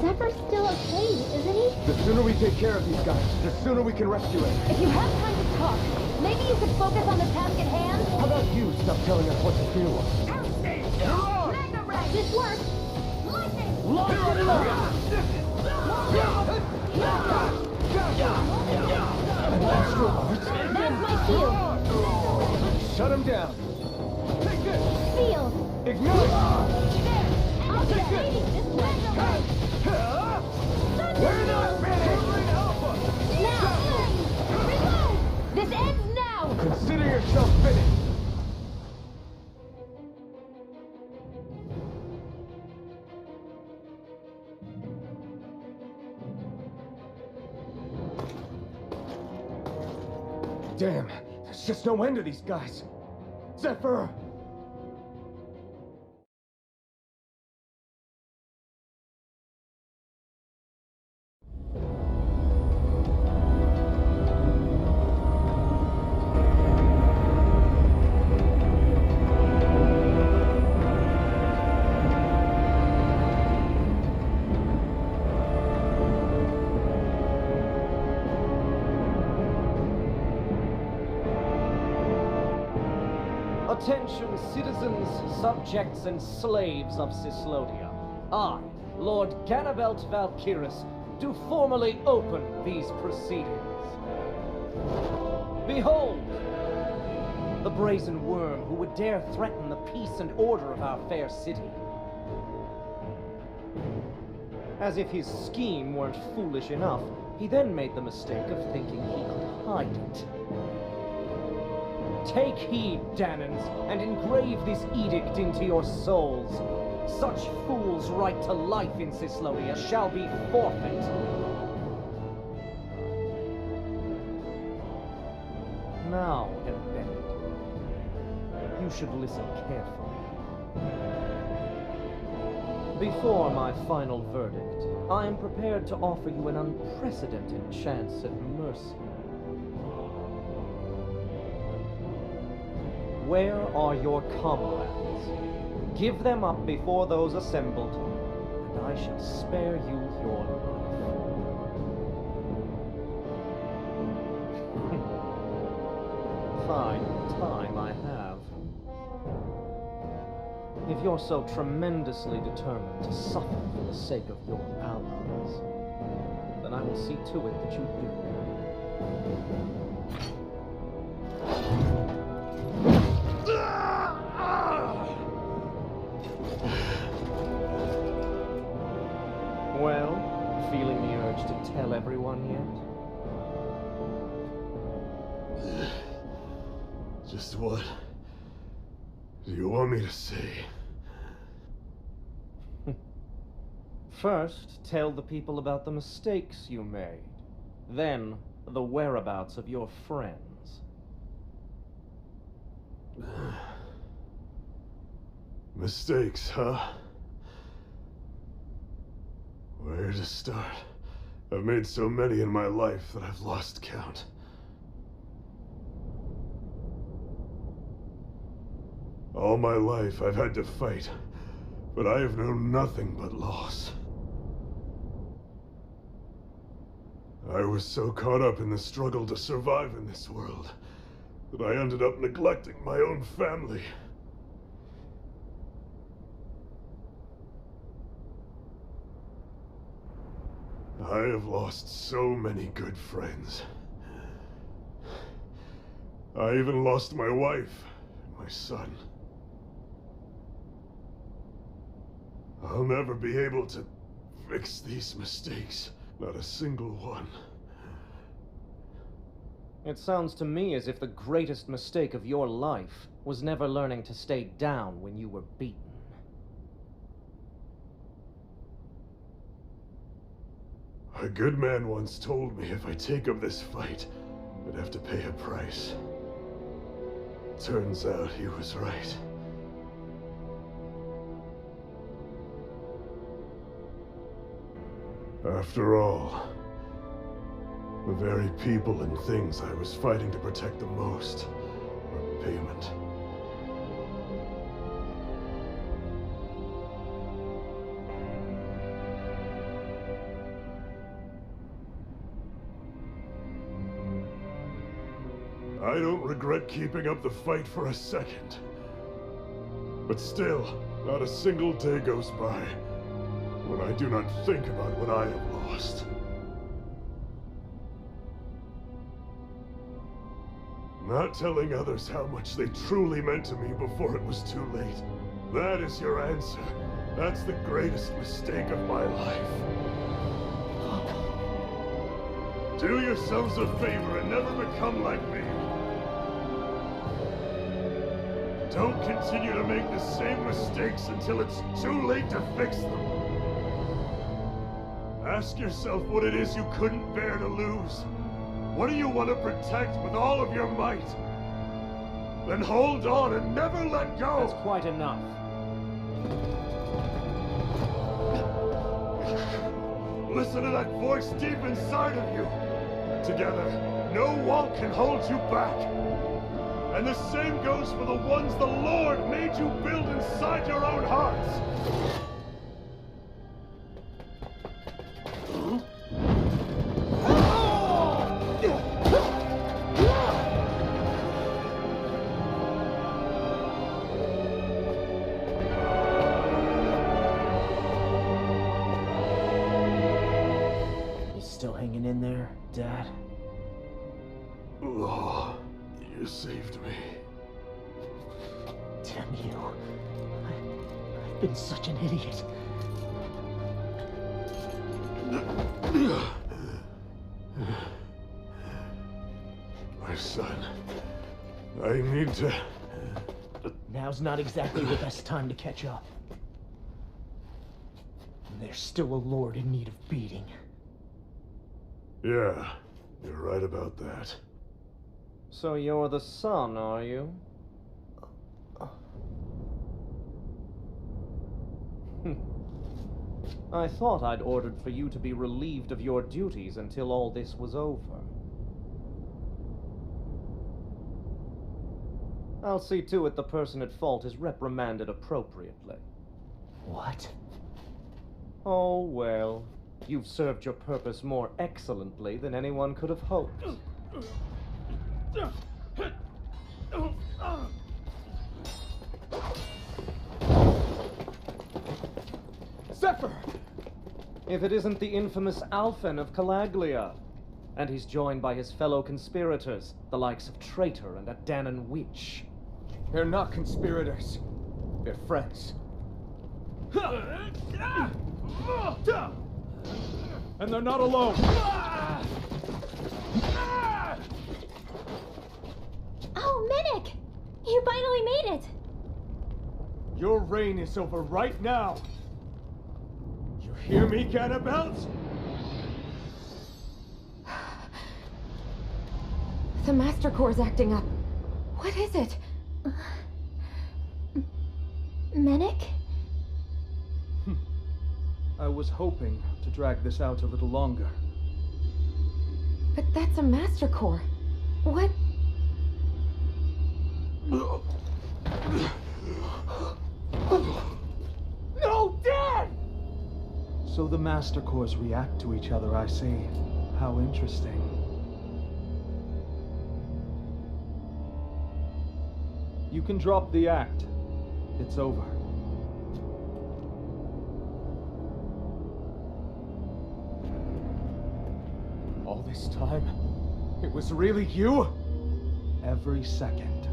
Zephyr's still okay, isn't he? The sooner we take care of these guys, the sooner we can rescue him. If you have time to talk, maybe you could focus on the task at hand? How about you stop telling us what to do? This works! Lightning! That's my shield! Shut him down! Take this! Shield! Ignite! I'll be leading this way! We're not ready! Now! Reload! This ends now! Consider yourself finished! Damn, there's just no end to these guys. Zephyr! Attention, citizens, subjects, and slaves of Cyslodia. I, Lord Ganabelt Valkyris, do formally open these proceedings. Behold! The brazen worm who would dare threaten the peace and order of our fair city. As if his scheme weren't foolish enough, he then made the mistake of thinking he could hide it. Take heed, Danans, and engrave this edict into your souls. Such fools' right to life in Cyslodia shall be forfeit. Now, embedded, you should listen carefully. Before my final verdict, I am prepared to offer you an unprecedented chance at mercy. Where are your comrades? Give them up before those assembled, and I shall spare you your life. Fine time I have. If you're so tremendously determined to suffer for the sake of your allies, then I will see to it that you do. Well, feeling the urge to tell everyone yet? Just what do you want me to say? First, tell the people about the mistakes you made. Then, the whereabouts of your friends. Mistakes, huh? Where to start? I've made so many in my life that I've lost count. All my life I've had to fight, but I have known nothing but loss. I was so caught up in the struggle to survive in this world that I ended up neglecting my own family. I have lost so many good friends. I even lost my wife and my son. I'll never be able to fix these mistakes. Not a single one. It sounds to me as if the greatest mistake of your life was never learning to stay down when you were beaten. A good man once told me if I take up this fight, I'd have to pay a price. Turns out he was right. After all, the very people and things I was fighting to protect the most were payment. I don't regret keeping up the fight for a second. But still, not a single day goes by when I do not think about what I have lost. Not telling others how much they truly meant to me before it was too late. That is your answer. That's the greatest mistake of my life. Do yourselves a favor and never become like me. Don't continue to make the same mistakes until it's too late to fix them. Ask yourself what it is you couldn't bear to lose. What do you want to protect with all of your might? Then hold on and never let go! That's quite enough. Listen to that voice deep inside of you. Together, no wall can hold you back. And the same goes for the ones the Lord made you build inside your own hearts. You still hanging in there, Dad? Oh, you saved me. Damn you. I've been such an idiot. My son, I need to... Now's not exactly the best time to catch up. There's still a lord in need of beating. Yeah, you're right about that. So you're the son, are you? I thought I'd ordered for you to be relieved of your duties until all this was over. I'll see to it the person at fault is reprimanded appropriately. What? Oh, well, you've served your purpose more excellently than anyone could have hoped. Zephyr! If it isn't the infamous Alphen of Calaglia, and he's joined by his fellow conspirators, the likes of Traitor and a Danon Witch. They're not conspirators. They're friends. And they're not alone. Oh, Minnick! You finally made it! Your reign is over right now. You hear me, Cannibals? The Master Core's acting up. What is it? Minnick? I was hoping to drag this out a little longer. But that's a Master Core. What? No, Dad! So the Master Cores react to each other, I see. How interesting. You can drop the act. It's over. All this time, it was really you? Every second.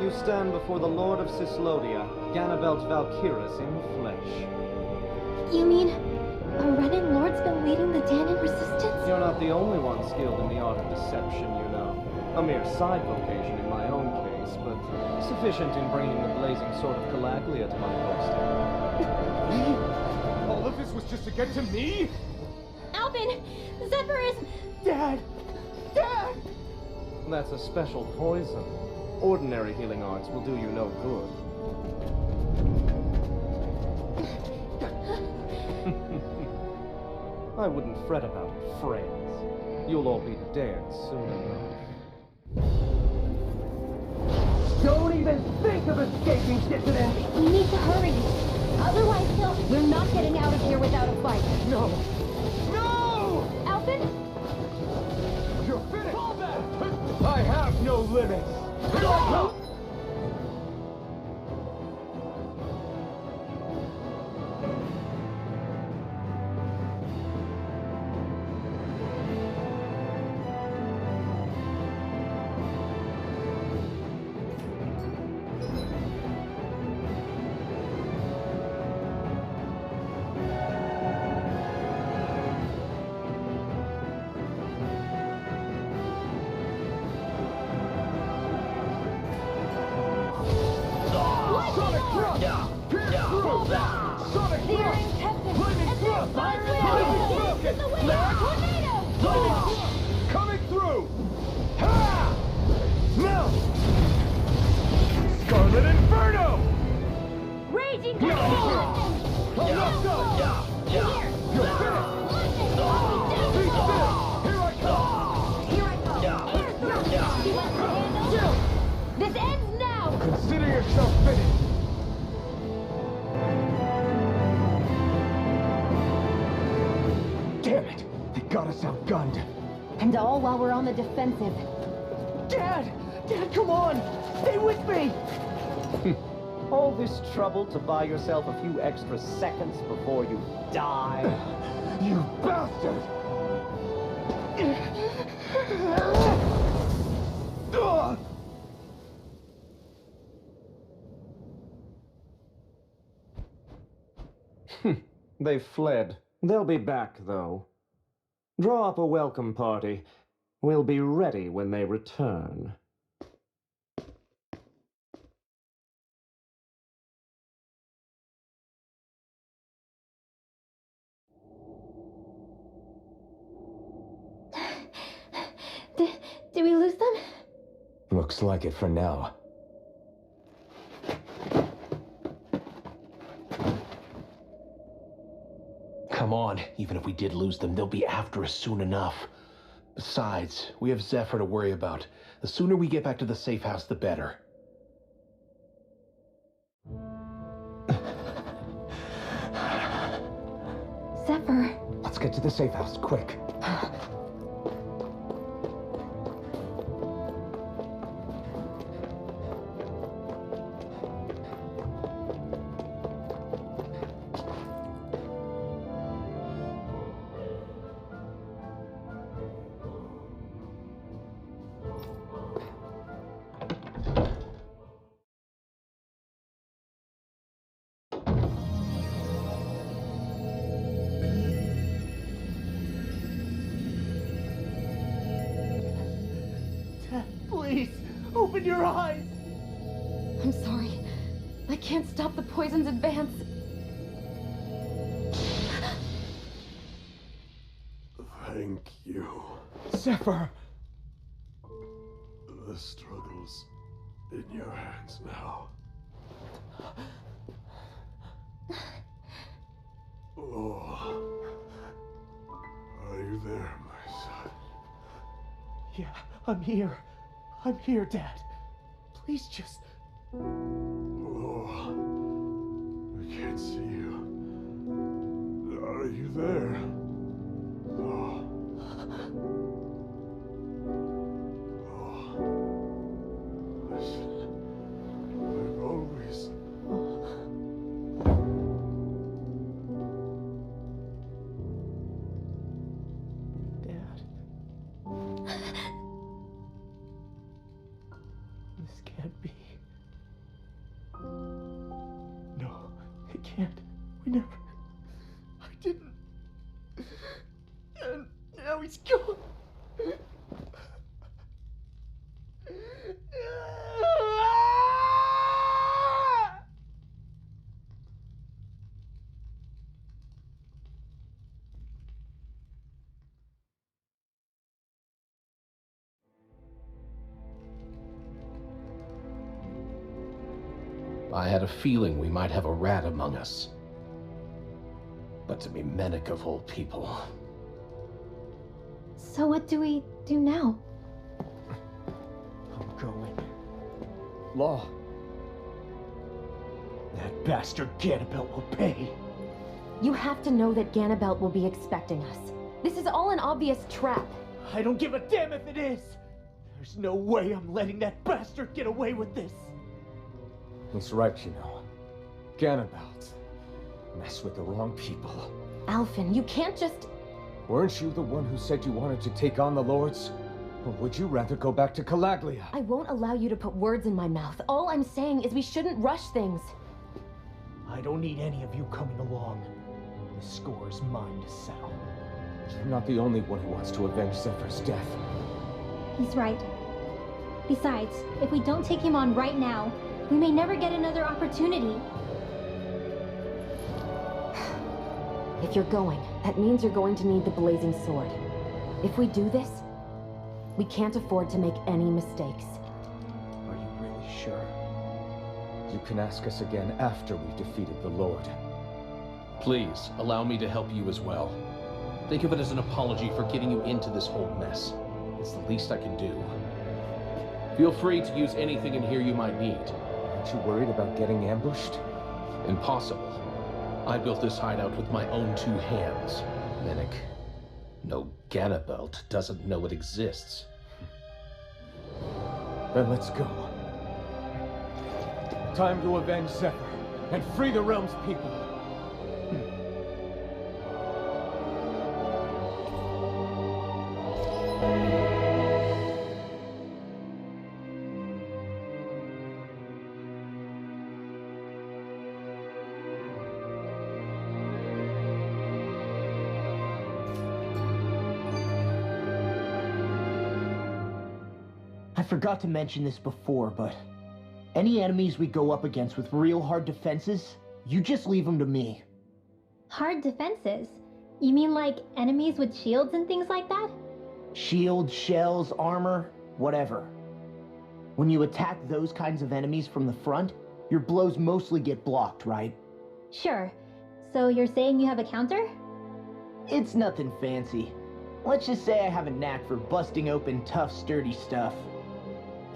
You stand before the Lord of Cyslodia, Ganabelt Valkyris in the flesh. You mean a Renin Lord's been leading the Danon resistance? You're not the only one skilled in the art of deception, you know. A mere side vocation in my own case. case, but sufficient in bringing the blazing sword of Calaglia to my doorstep. Me? All of this was just to get to me? Alvin! Zephyr is... Dad! Dad! That's a special poison. Ordinary healing arts will do you no good. I wouldn't fret about it, friends. You'll all be dead soon enough. Don't even think of escaping, dissident! We need to hurry. Otherwise, we're not getting out of here without a fight. No! No! Alvin? You're finished! Call back! I have no limits! Here I come! Coming through! Ha! Now! Scarlet Inferno! Raging You're finished! Be still! Here I come! This ends now! Consider yourself finished! Damn it! They got us outgunned! And all while we're on the defensive. Dad! Dad, come on! Stay with me! All this trouble to buy yourself a few extra seconds before you die? You bastard! They've fled. They'll be back, though. Draw up a welcome party. We'll be ready when they return. Did we lose them? Looks like it for now. Come on, even if we did lose them, they'll be after us soon enough. Besides, we have Zephyr to worry about. The sooner we get back to the safe house, the better. Zephyr. Let's get to the safe house, quick. Please, open your eyes! I'm sorry. I can't stop the poison's advance. Thank you. Zephyr! The struggle's in your hands now. Oh. Are you there, my son? Yeah, I'm here. I'm here, Dad. Please just... Oh. I can't see you. Are you there? Oh. Oh. Listen. I've always... Dad. This can't be. No, it can't. We never... I didn't. And now he's gone. I had a feeling we might have a rat among us. But to be Menic of all people. So what do we do now? I'm going. Law. That bastard Ganabelt will pay. You have to know that Ganabelt will be expecting us. This is all an obvious trap. I don't give a damn if it is. There's no way I'm letting that bastard get away with this. He's right, you know. Ganabelt. Mess with the wrong people. Alphen, you can't just... Weren't you the one who said you wanted to take on the Lords? Or would you rather go back to Calaglia? I won't allow you to put words in my mouth. All I'm saying is we shouldn't rush things. I don't need any of you coming along. The score is mine to settle. You're not the only one who wants to avenge Zephyr's death. He's right. Besides, if we don't take him on right now, we may never get another opportunity. If you're going, that means you're going to need the Blazing Sword. If we do this, we can't afford to make any mistakes. Are you really sure? You can ask us again after we've defeated the Lord. Please, allow me to help you as well. Think of it as an apology for getting you into this whole mess. It's the least I can do. Feel free to use anything in here you might need. Aren't you worried about getting ambushed? Impossible. I built this hideout with my own 2 hands. Menic. No Ganabelt doesn't know it exists. Then let's go. Time to avenge Zephyr and free the realm's people. I forgot to mention this before, but any enemies we go up against with real hard defenses, you just leave them to me. Hard defenses? You mean like enemies with shields and things like that? Shields, shells, armor, whatever. When you attack those kinds of enemies from the front, your blows mostly get blocked, right? Sure. So you're saying you have a counter? It's nothing fancy. Let's just say I have a knack for busting open tough, sturdy stuff.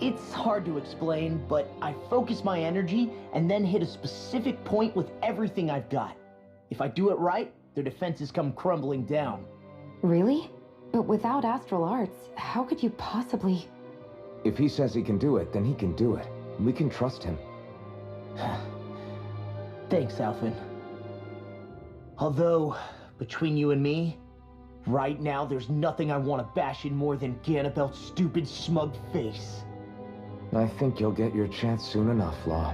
It's hard to explain, but I focus my energy and then hit a specific point with everything I've got. If I do it right, their defenses come crumbling down. Really? But without astral arts, how could you possibly... If he says he can do it, then he can do it. We can trust him. Thanks, Alphen. Although, between you and me, right now there's nothing I want to bash in more than Ganabelt's stupid, smug face. I think you'll get your chance soon enough, Law.